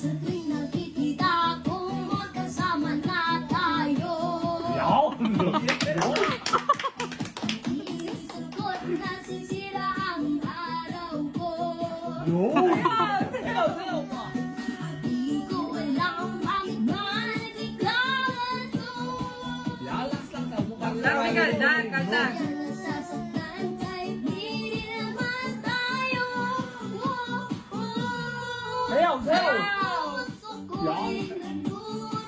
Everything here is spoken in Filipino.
Sa tuwing nagkikita kung magkasama na tayo. Iisipot na sisira ang araw ko. Di ko alam bakit man nagkiklawan ko. Nasasaktan kahit di rin naman tayo. Gusto ko'y nagturo.